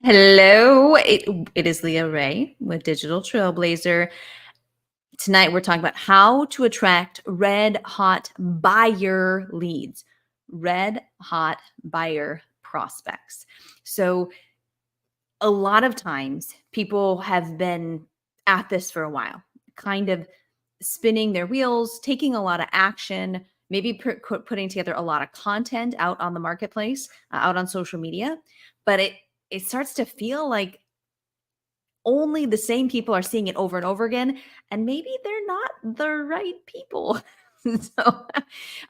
Hello, it is Leah Ray with Digital Trailblazer. Tonight we're talking about how to attract red hot buyer leads, red hot buyer prospects. So, a lot of times people have been at this for a while, kind of spinning their wheels, taking a lot of action, maybe putting together a lot of content out on the marketplace, out on social media, but it starts to feel like only the same people are seeing it over and over again, and maybe they're not the right people. So,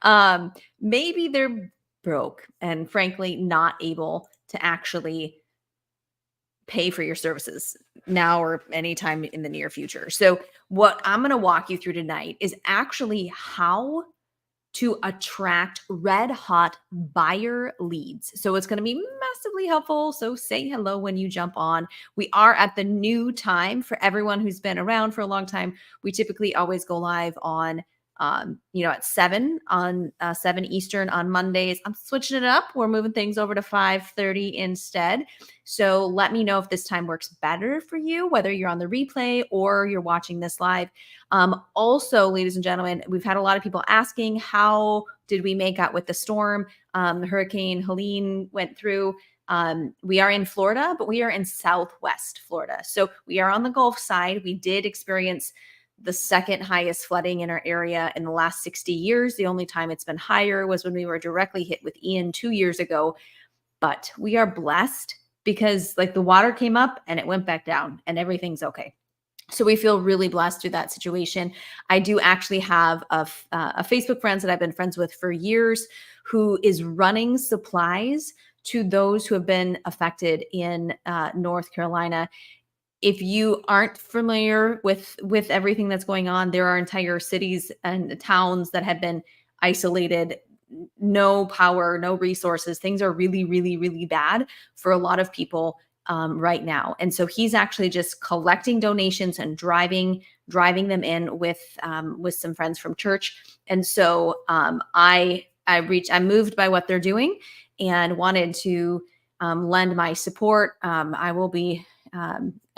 um, maybe they're broke and frankly not able to actually pay for your services now or anytime in the near future. So, what I'm going to walk you through tonight is actually how to attract red hot buyer leads. So it's going to be massively helpful. So say hello when you jump on. We are at the new time for everyone who's been around for a long time. We typically always go live on at 7 Eastern on Mondays. I'm switching it up. We're moving things over to 5:30 instead. So let me know if this time works better for you, whether you're on the replay or you're watching this live. Also, ladies and gentlemen, we've had a lot of people asking, how did we make out with the storm? Hurricane Helene went through. We are in Florida, but we are in Southwest Florida. So we are on the Gulf side. We did experience the second highest flooding in our area in the last 60 years. The only time it's been higher was when we were directly hit with Ian 2 years ago. But we are blessed because like the water came up and it went back down and everything's okay. So we feel really blessed through that situation. I do actually have a Facebook friends that I've been friends with for years who is running supplies to those who have been affected in North Carolina. If you aren't familiar with everything that's going on, there are entire cities and towns that have been isolated, no power, no resources. Things are really, really, really bad for a lot of people right now. And so he's actually just collecting donations and driving them in with some friends from church. And so I'm moved by what they're doing and wanted to lend my support. I will be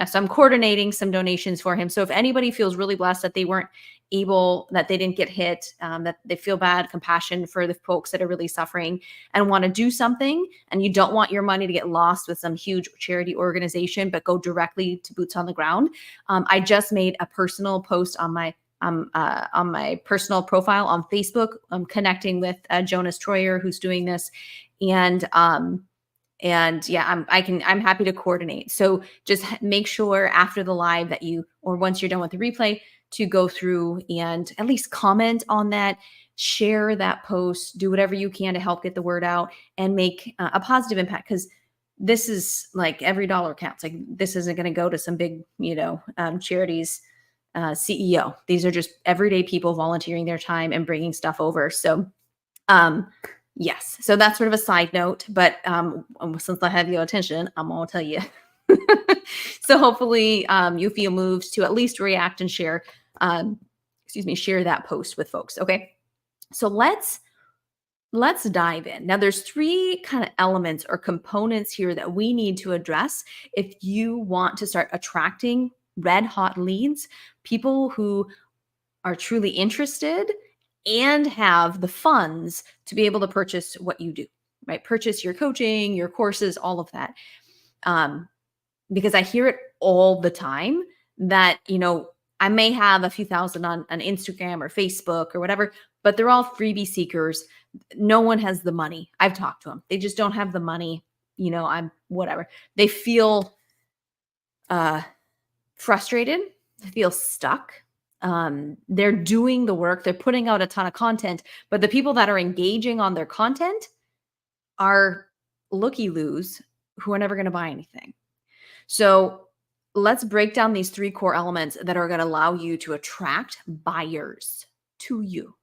so I'm coordinating some donations for him. So if anybody feels really blessed that that they didn't get hit, that they feel bad, compassion for the folks that are really suffering and want to do something, and you don't want your money to get lost with some huge charity organization, but go directly to boots on the ground. I just made a personal post on my personal profile on Facebook. I'm connecting with Jonas Troyer, who's doing this, and yeah, I'm happy to coordinate. So just make sure after the live that or once you're done with the replay, to go through and at least comment on that, share that post, do whatever you can to help get the word out and make a positive impact. Because this is like every dollar counts. Like this isn't going to go to some big, charities CEO. These are just everyday people volunteering their time and bringing stuff over. So, yes. So that's sort of a side note, but since I have your attention, I'm gonna tell you. So hopefully you feel moved to at least react and share, share that post with folks. Okay. So let's dive in. Now there's three kind of elements or components here that we need to address if you want to start attracting red hot leads, people who are truly interested and have the funds to be able to purchase what you do, right? Purchase your coaching, your courses, all of that. Because I hear it all the time that, I may have a few thousand on Instagram or Facebook or whatever, but they're all freebie seekers. No one has the money. I've talked to them. They just don't have the money. I'm whatever. They feel frustrated, they feel stuck. They're doing the work, they're putting out a ton of content, but the people that are engaging on their content are looky-loos who are never going to buy anything. So let's break down these three core elements that are going to allow you to attract buyers to you.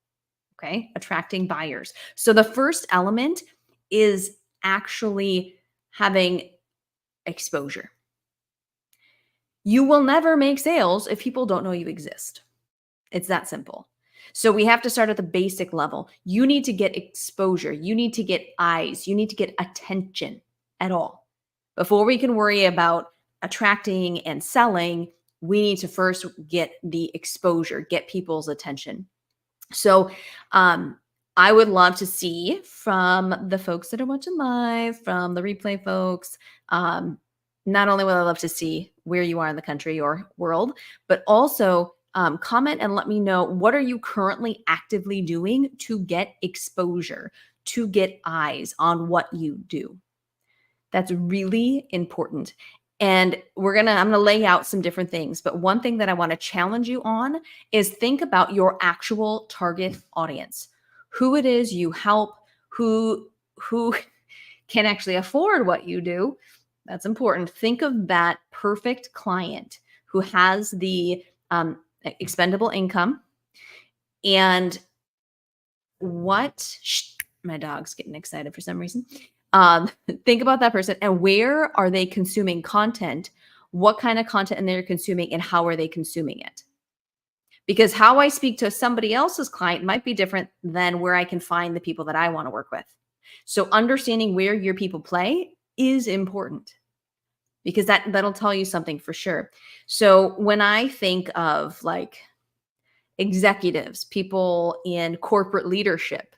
Okay, attracting buyers. So the first element is actually having exposure. You will never make sales if people don't know you exist. It's that simple. So we have to start at the basic level. You need to get exposure. You need to get eyes. You need to get attention at all. Before we can worry about attracting and selling, we need to first get the exposure, get people's attention. So, I would love to see from the folks that are watching live, from the replay folks, not only would I love to see where you are in the country or world, but also comment and let me know, what are you currently actively doing to get exposure, to get eyes on what you do. That's really important. And I'm going to lay out some different things. But one thing that I want to challenge you on is think about your actual target audience, who it is you help, who can actually afford what you do. That's important. Think of that perfect client who has the expendable income, and my dog's getting excited for some reason. Think about that person and where are they consuming content? What kind of content they're consuming and how are they consuming it? Because how I speak to somebody else's client might be different than where I can find the people that I want to work with. So understanding where your people play is important, because that'll tell you something for sure. So when I think of like executives, people in corporate leadership,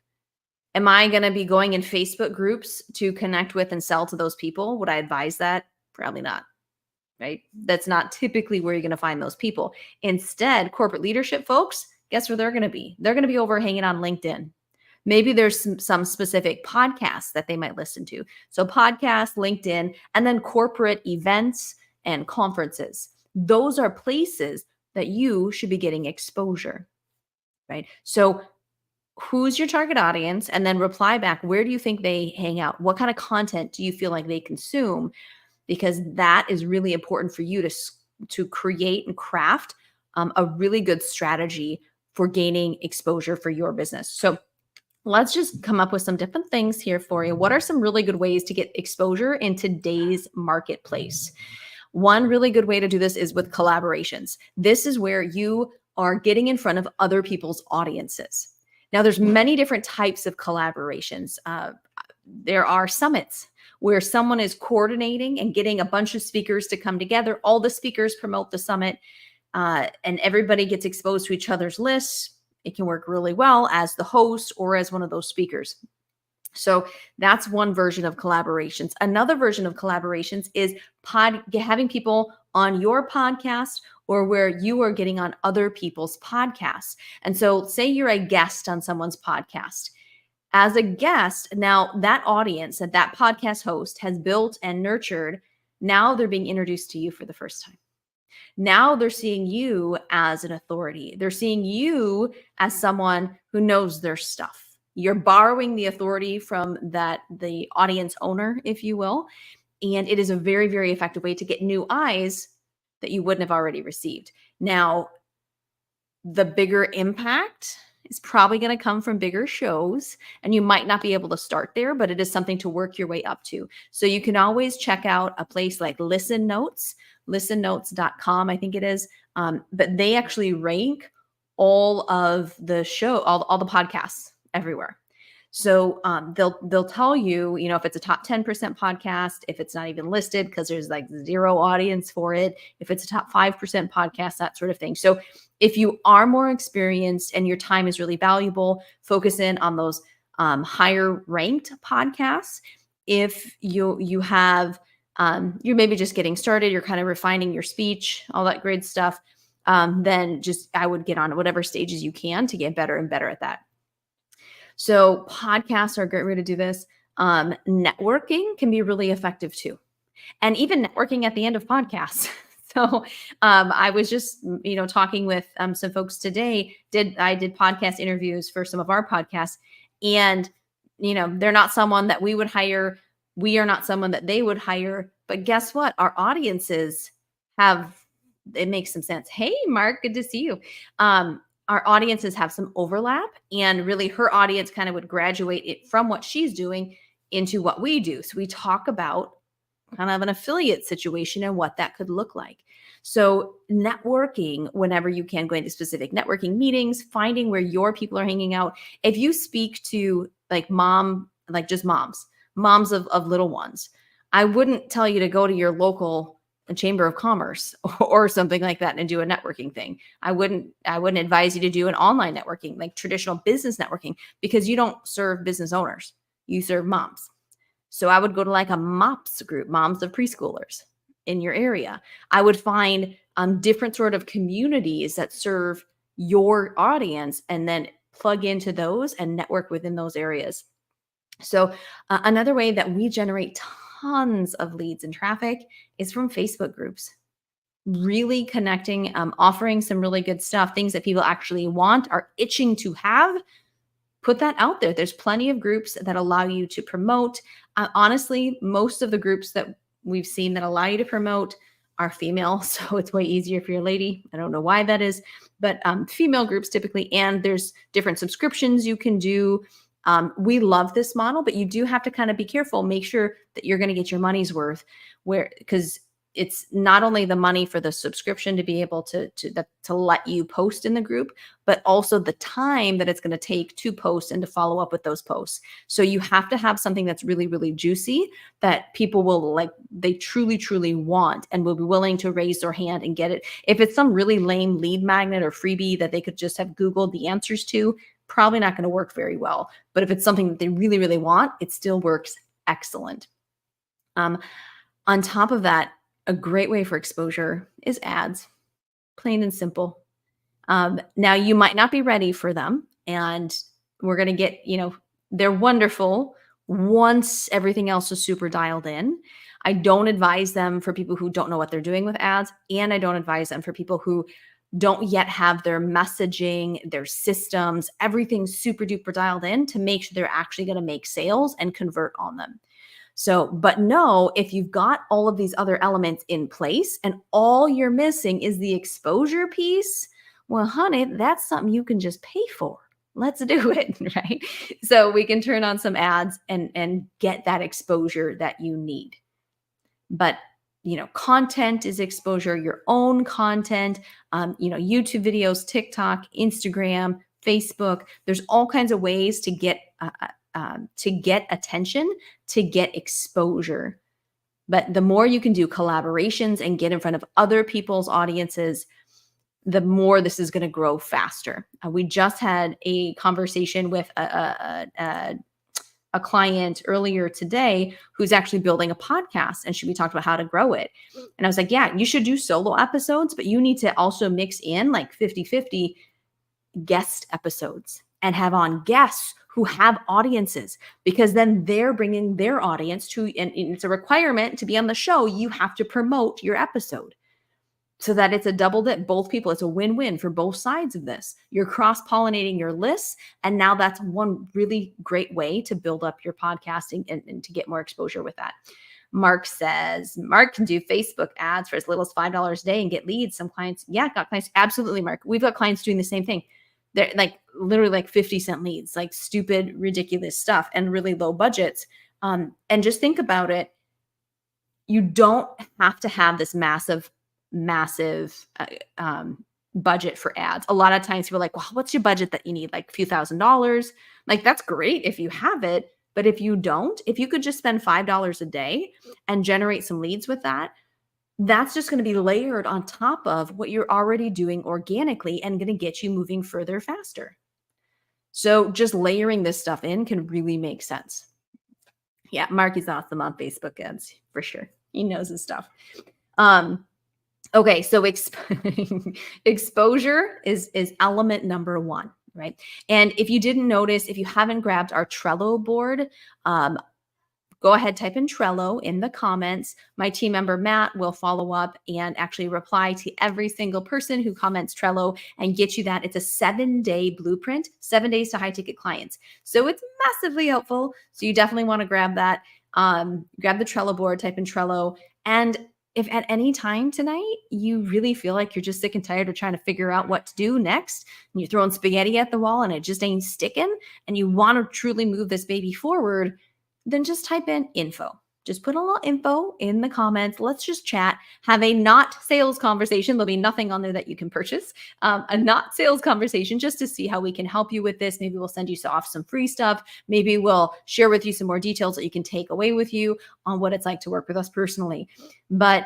am I going to be going in Facebook groups to connect with and sell to those people? Would I advise that? Probably not, right? That's not typically where you're going to find those people. Instead, corporate leadership folks, guess where they're going to be? They're going to be over hanging on LinkedIn. Maybe there's some specific podcasts that they might listen to. So podcasts, LinkedIn, and then corporate events and conferences. Those are places that you should be getting exposure, right? So who's your target audience? And then reply back, where do you think they hang out? What kind of content do you feel like they consume? Because that is really important for you to create and craft a really good strategy for gaining exposure for your business. So let's just come up with some different things here for you. What are some really good ways to get exposure in today's marketplace? One really good way to do this is with collaborations. This is where you are getting in front of other people's audiences. Now, there's many different types of collaborations. There are summits where someone is coordinating and getting a bunch of speakers to come together. All the speakers promote the summit, and everybody gets exposed to each other's lists. It can work really well as the host or as one of those speakers. So that's one version of collaborations. Another version of collaborations is having people on your podcast or where you are getting on other people's podcasts. And so say you're a guest on someone's podcast. As a guest, now that audience that podcast host has built and nurtured, now they're being introduced to you for the first time. Now they're seeing you as an authority. They're seeing you as someone who knows their stuff. You're borrowing the authority from the audience owner, if you will. And it is a very, very effective way to get new eyes that you wouldn't have already received. Now, the bigger impact is probably going to come from bigger shows, and you might not be able to start there, but it is something to work your way up to. So you can always check out a place like Listen Notes, listennotes.com, I think it is. But they actually rank all of the all the podcasts everywhere. So they'll tell you, if it's a top 10% podcast, if it's not even listed because there's like zero audience for it, if it's a top 5% podcast, that sort of thing. So if you are more experienced and your time is really valuable, focus in on those higher ranked podcasts. If you have, you're maybe just getting started, you're kind of refining your speech, all that great stuff, then I would get on whatever stages you can to get better and better at that. So podcasts are a great way to do this. Networking can be really effective too. And even networking at the end of podcasts. So I was just, talking with some folks today. I did podcast interviews for some of our podcasts, and, they're not someone that we would hire. We are not someone that they would hire. But guess what? Our audiences it makes some sense. Hey, Mark, good to see you. Our audiences have some overlap, and really her audience kind of would graduate it from what she's doing into what we do. So we talk about kind of an affiliate situation and what that could look like. So networking whenever you can, going to specific networking meetings, finding where your people are hanging out. If you speak to just moms of little ones, I wouldn't tell you to go to your local chamber of commerce or something like that and do a networking thing. I wouldn't advise you to do an online networking, like traditional business networking, because you don't serve business owners. You serve moms. So I would go to like a MOPS group, moms of preschoolers in your area. I would find different sort of communities that serve your audience and then plug into those and network within those areas. So another way that we generate tons of leads and traffic is from Facebook groups. Really connecting, offering some really good stuff, things that people actually want, are itching to have. Put that out there. There's plenty of groups that allow you to promote. Honestly, most of the groups that we've seen that allow you to promote are female. So it's way easier if you're a lady. I don't know why that is, but female groups typically, and there's different subscriptions you can do. We love this model, but you do have to kind of be careful. Make sure that you're going to get your money's worth, because it's not only the money for the subscription to be able to let you post in the group, but also the time that it's going to take to post and to follow up with those posts. So you have to have something that's really, really juicy that people will like, they truly, truly want and will be willing to raise their hand and get it. If it's some really lame lead magnet or freebie that they could just have Googled the answers to, probably not going to work very well. But if it's something that they really, really want, it still works excellent. On top of that, a great way for exposure is ads, plain and simple. Now, you might not be ready for them, and we're going to get, they're wonderful once everything else is super dialed in. I don't advise them for people who don't know what they're doing with ads, and I don't advise them for people who don't yet have their messaging, their systems, everything super duper dialed in to make sure they're actually going to make sales and convert on them. So, but no, if you've got all of these other elements in place and all you're missing is the exposure piece, well, honey, that's something you can just pay for. Let's do it, right? So we can turn on some ads and get that exposure that you need. But content is exposure, your own content, YouTube videos, TikTok, Instagram, Facebook. There's all kinds of ways to get attention, to get exposure. But the more you can do collaborations and get in front of other people's audiences, the more this is going to grow faster. We just had a conversation with a client earlier today who's actually building a podcast, and we talked about how to grow it. And I was like, yeah, you should do solo episodes, but you need to also mix in like 50-50 guest episodes and have on guests who have audiences, because then they're bringing their audience to, and it's a requirement to be on the show. You have to promote your episode so that it's a double dip, both people. It's a win-win for both sides of this. You're cross-pollinating your lists, and now that's one really great way to build up your podcasting and to get more exposure with that. Mark says, Mark can do Facebook ads for as little as $5 a day and get leads. Some clients, got clients. Absolutely, Mark. We've got clients doing the same thing. They're like literally like 50-cent leads, like stupid, ridiculous stuff and really low budgets. And just think about it. You don't have to have this massive budget for ads. A lot of times people are like, well, what's your budget that you need? Like a few $1,000s. Like, that's great if you have it. But if you don't, if you could just spend $5 a day and generate some leads with that, that's just going to be layered on top of what you're already doing organically and going to get you moving further faster. So just layering this stuff in can really make sense. Yeah, Mark is awesome on Facebook ads for sure. He knows his stuff. Okay, so exposure is element number one, right? And if you didn't notice, if you haven't grabbed our Trello board, go ahead, type in Trello in the comments. My team member, Matt, will follow up and actually reply to every single person who comments Trello and get you that. It's a 7-day blueprint, 7 days to high ticket clients. So it's massively helpful. So you definitely want to grab that. Grab the Trello board, type in Trello. And if at any time tonight you really feel like you're just sick and tired of trying to figure out what to do next, and you're throwing spaghetti at the wall and it just ain't sticking, and you want to truly move this baby forward, then just type in info. Just put a little info in the comments. Let's just chat. Have a not sales conversation. There'll be nothing on there that you can purchase. A not sales conversation just to see how we can help you with this. Maybe we'll send you off some free stuff. Maybe we'll share with you some more details that you can take away with you on what it's like to work with us personally. But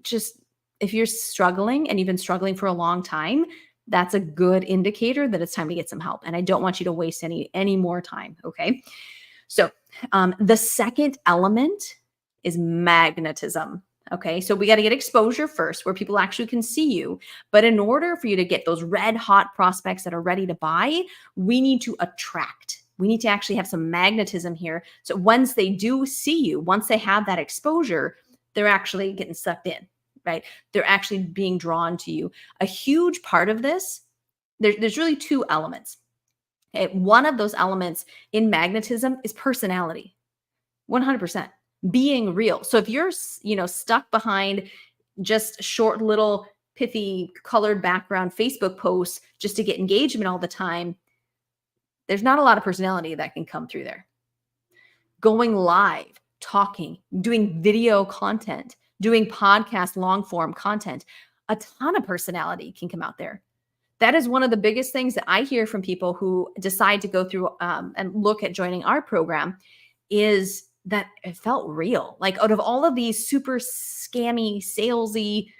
just if you're struggling and you've been struggling for a long time, that's a good indicator that it's time to get some help. And I don't want you to waste any more time. Okay. So the second element is magnetism. Okay. So we got to get exposure first where people actually can see you. But in order for you to get those red hot prospects that are ready to buy, we need to attract. We need to actually have some magnetism here. So once they do see you, once they have that exposure, they're actually getting sucked in, right? They're actually being drawn to you. A huge part of this, there's really two elements. Okay? One of those elements in magnetism is personality, 100%, being real. So if you're, stuck behind just short little pithy colored background Facebook posts just to get engagement all the time, there's not a lot of personality that can come through there. Going live, talking, doing video content, doing podcast long form content, a ton of personality can come out there. That is one of the biggest things that I hear from people who decide to go through and look at joining our program is that it felt real. Like out of all of these super scammy, salesy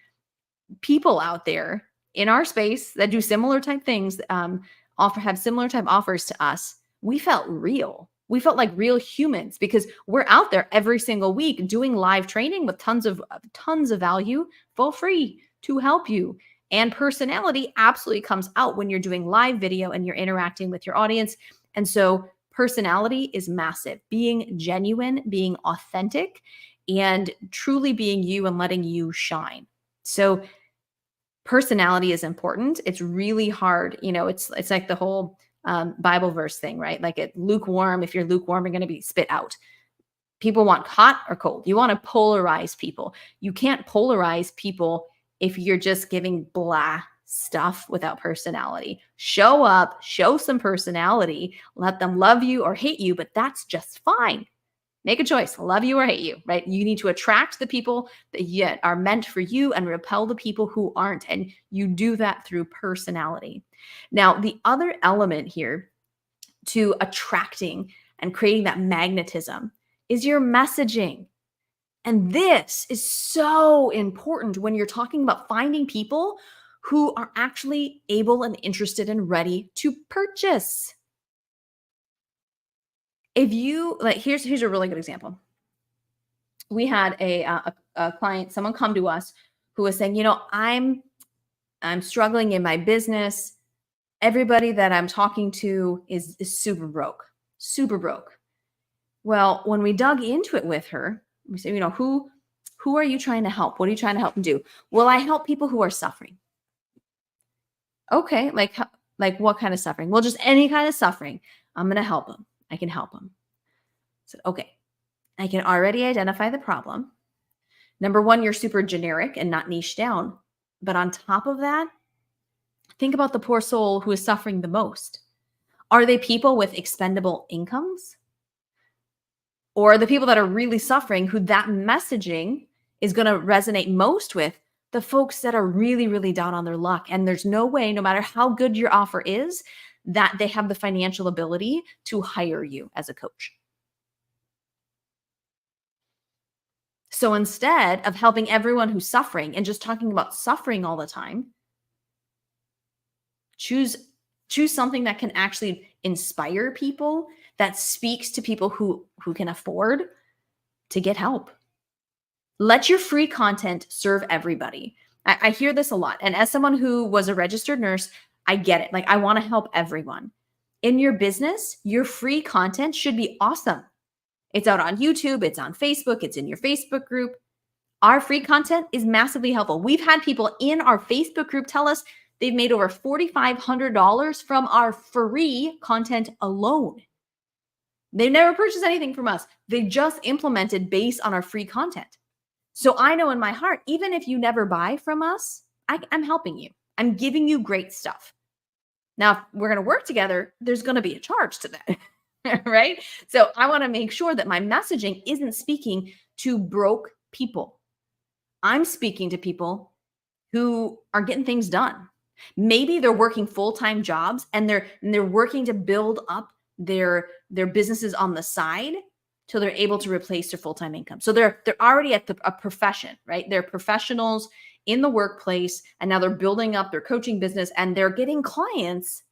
people out there in our space that do similar type things, have similar type offers to us, we felt real. We felt like real humans because we're out there every single week doing live training with tons of value for free to help you. And personality absolutely comes out when you're doing live video and you're interacting with your audience. And so personality is massive. Being genuine, being authentic, and truly being you and letting you shine. So personality is important. It's really hard. It's like the whole Bible verse thing, right? Like lukewarm. If you're lukewarm, you're going to be spit out. People want hot or cold. You want to polarize people. You can't polarize people if you're just giving blah stuff without personality. Show up, show some personality, let them love you or hate you, but that's just fine. Make a choice, love you or hate you, right? You need to attract the people that yet are meant for you and repel the people who aren't. And you do that through personality. Now, the other element here to attracting and creating that magnetism is your messaging. And this is so important when you're talking about finding people who are actually able and interested and ready to purchase. If you here's a really good example. We had a client, someone come to us who was saying, I'm struggling in my business. Everybody that I'm talking to is super broke, super broke. Well, when we dug into it with her, we said, who are you trying to help? What are you trying to help them do? Well, I help people who are suffering. Okay, like what kind of suffering? Well, just any kind of suffering. I'm going to help them. I can help them. So, okay, I can already identify the problem. Number one, you're super generic and not niche down. But on top of that, think about the poor soul who is suffering the most. Are they people with expendable incomes? Or the people that are really suffering who that messaging is going to resonate most with? The folks that are really, really down on their luck. And there's no way, no matter how good your offer is, that they have the financial ability to hire you as a coach. So instead of helping everyone who's suffering and just talking about suffering all the time, choose something that can actually inspire people, that speaks to people who can afford to get help. Let your free content serve everybody. I hear this a lot. And as someone who was a registered nurse, I get it. Like, I want to help everyone. In your business, your free content should be awesome. It's out on YouTube, it's on Facebook, it's in your Facebook group. Our free content is massively helpful. We've had people in our Facebook group tell us they've made over $4,500 from our free content alone. They never purchased anything from us. They just implemented based on our free content. So I know in my heart, even if you never buy from us, I'm helping you. I'm giving you great stuff. Now, if we're going to work together, there's going to be a charge to that, right? So I want to make sure that my messaging isn't speaking to broke people. I'm speaking to people who are getting things done. Maybe they're working full-time jobs and they're working to build up their businesses on the side till they're able to replace their full-time income. So they're already at a profession, right? They're professionals in the workplace and now they're building up their coaching business and they're getting clients,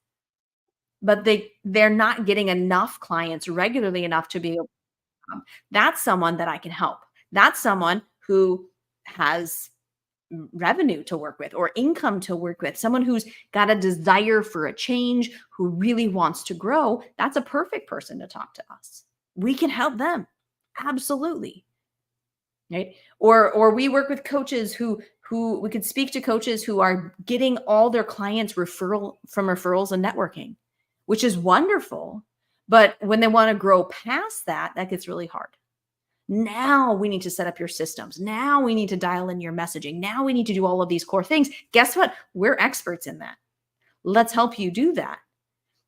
but they're not getting enough clients regularly enough to be able to come. That's someone that I can help. That's someone who has revenue to work with or income to work with, someone who's got a desire for a change, who really wants to grow. That's a perfect person to talk to us. We can help them. Absolutely. Right? Or we work with coaches who we could speak to coaches who are getting all their clients referrals and networking, which is wonderful. But when they want to grow past that, that gets really hard. Now we need to set up your systems. Now we need to dial in your messaging. Now we need to do all of these core things. Guess what? We're experts in that. Let's help you do that.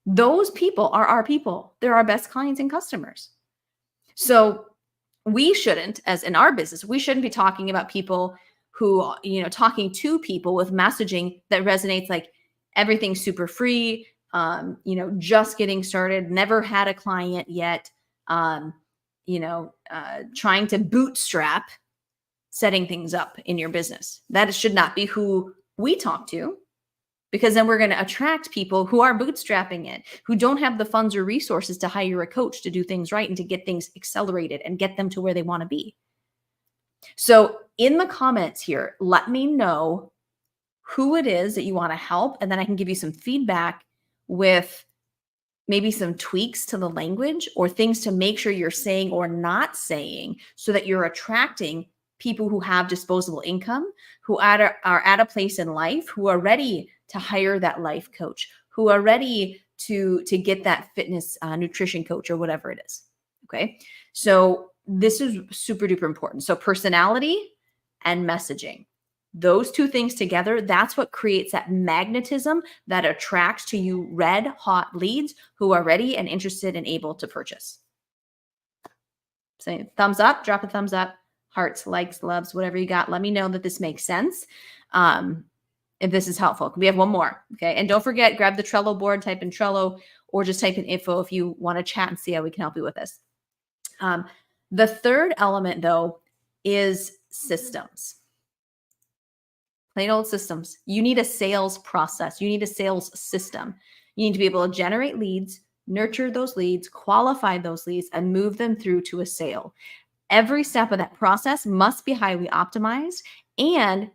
Those people are our people. They're our best clients and customers. So we shouldn't, as in our business, we shouldn't be talking about people who, talking to people with messaging that resonates like everything's super free, just getting started, never had a client yet, trying to bootstrap setting things up in your business. That should not be who we talk to, because then we're going to attract people who are bootstrapping it, who don't have the funds or resources to hire a coach to do things right and to get things accelerated and get them to where they want to be. So in the comments here, let me know who it is that you want to help, and then I can give you some feedback with maybe some tweaks to the language or things to make sure you're saying or not saying so that you're attracting people who have disposable income, who are at a place in life, who are ready to hire that life coach, who are ready to get that fitness nutrition coach or whatever it is. Okay. So this is super duper important. So personality and messaging. Those two things together, that's what creates that magnetism that attracts to you red hot leads who are ready and interested and able to purchase. Say thumbs up, drop a thumbs up, hearts, likes, loves, whatever you got. Let me know that this makes sense. If this is helpful. We have one more. Okay. And don't forget, grab the Trello board, type in Trello, or just type in info if you want to chat and see how we can help you with this. The third element, though, is systems. Plain old systems. You need a sales process. You need a sales system. You need to be able to generate leads, nurture those leads, qualify those leads, and move them through to a sale. Every step of that process must be highly optimized and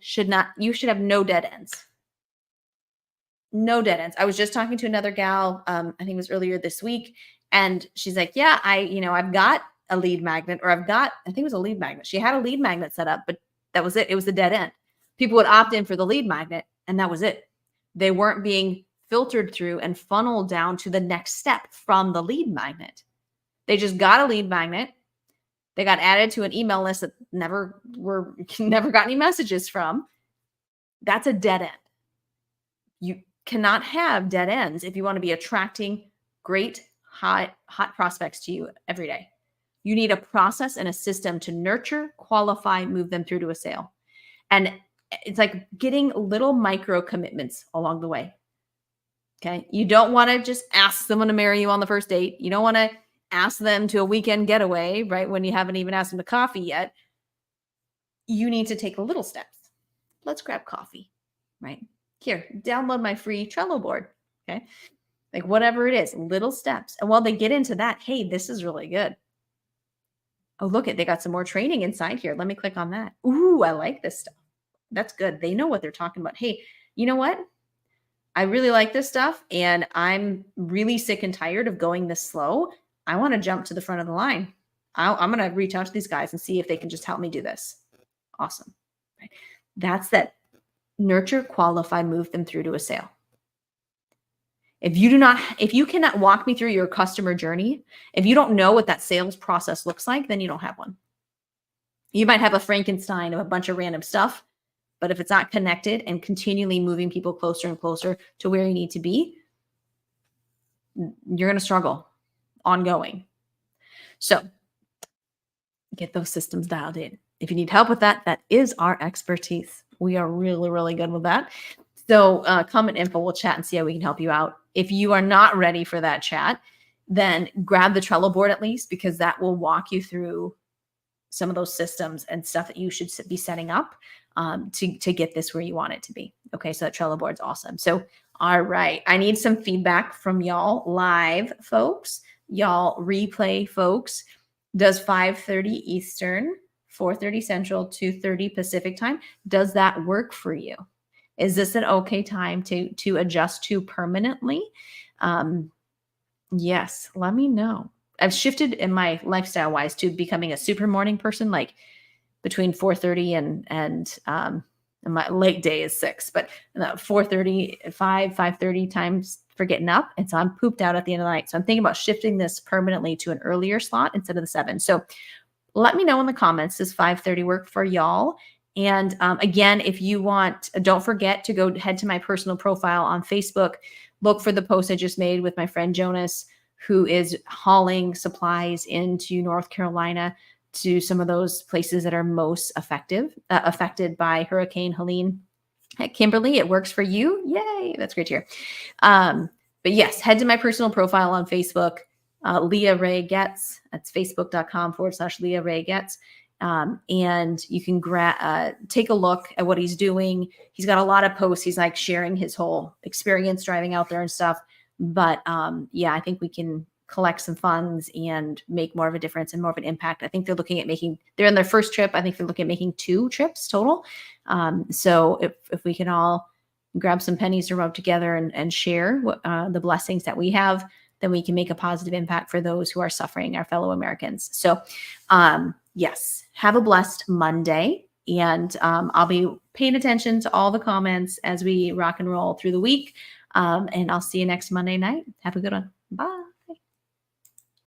you should have no dead ends. No dead ends. I was just talking to another gal, I think it was earlier this week, and she's like, yeah, I've got a lead magnet, or I think it was a lead magnet. She had a lead magnet set up, but that was it. It was a dead end. People would opt in for the lead magnet, and that was it. They weren't being filtered through and funneled down to the next step from the lead magnet. They just got a lead magnet. They got added to an email list that never got any messages from. That's a dead end. You cannot have dead ends if you want to be attracting great, hot prospects to you every day. You need a process and a system to nurture, qualify, move them through to a sale. And it's like getting little micro commitments along the way. Okay. You don't want to just ask someone to marry you on the first date. You don't want to ask them to a weekend getaway, right? When you haven't even asked them to coffee yet. You need to take little steps. Let's grab coffee, right? Here, download my free Trello board. Okay. Like whatever it is, little steps. And while they get into that, hey, this is really good. Oh, look they got some more training inside here. Let me click on that. Ooh, I like this stuff. That's good. They know what they're talking about. Hey, you know what? I really like this stuff and I'm really sick and tired of going this slow. I want to jump to the front of the line. I'm going to reach out to these guys and see if they can just help me do this. Awesome. Right? That's that nurture, qualify, move them through to a sale. If you cannot walk me through your customer journey, if you don't know what that sales process looks like, then you don't have one. You might have a Frankenstein of a bunch of random stuff, but if it's not connected and continually moving people closer and closer to where you need to be, you're going to struggle ongoing. So get those systems dialed in. If you need help with that, that is our expertise. We are really, really good with that. So comment info, we'll chat and see how we can help you out. If you are not ready for that chat, then grab the Trello board at least, because that will walk you through some of those systems and stuff that you should be setting up to get this where you want it to be. Okay, so that Trello board's awesome. So, all right, I need some feedback from y'all live folks, y'all replay folks. Does 5:30 Eastern, 4:30 Central, 2:30 Pacific time, does that work for you? Is this an okay time to adjust to permanently? Yes, let me know. I've shifted in my lifestyle wise to becoming a super morning person, like between 4:30 and my late day is 6, but 4:30, 5:30 times for getting up. And so I'm pooped out at the end of the night. So I'm thinking about shifting this permanently to an earlier slot instead of the 7. So let me know in the comments, does 5:30 work for y'all? And again, if you want, don't forget to go head to my personal profile on Facebook. Look for the post I just made with my friend Jonas, who is hauling supplies into North Carolina to some of those places that are most affected by Hurricane Helene. Kimberly, it works for you. Yay. That's great to hear. But yes, head to my personal profile on Facebook, Leah Ray Getz. That's facebook.com/Leah Ray Getz. And you can take a look at what he's doing. He's got a lot of posts. He's like sharing his whole experience driving out there and stuff. But yeah, I think we can collect some funds and make more of a difference and more of an impact. I think they're looking at they're in their first trip. I think they're looking at making 2 trips total. So if we can all grab some pennies to rub together and share the blessings that we have, then we can make a positive impact for those who are suffering, our fellow Americans. So yes, have a blessed Monday. And I'll be paying attention to all the comments as we rock and roll through the week. And I'll see you next Monday night. Have a good one. Bye.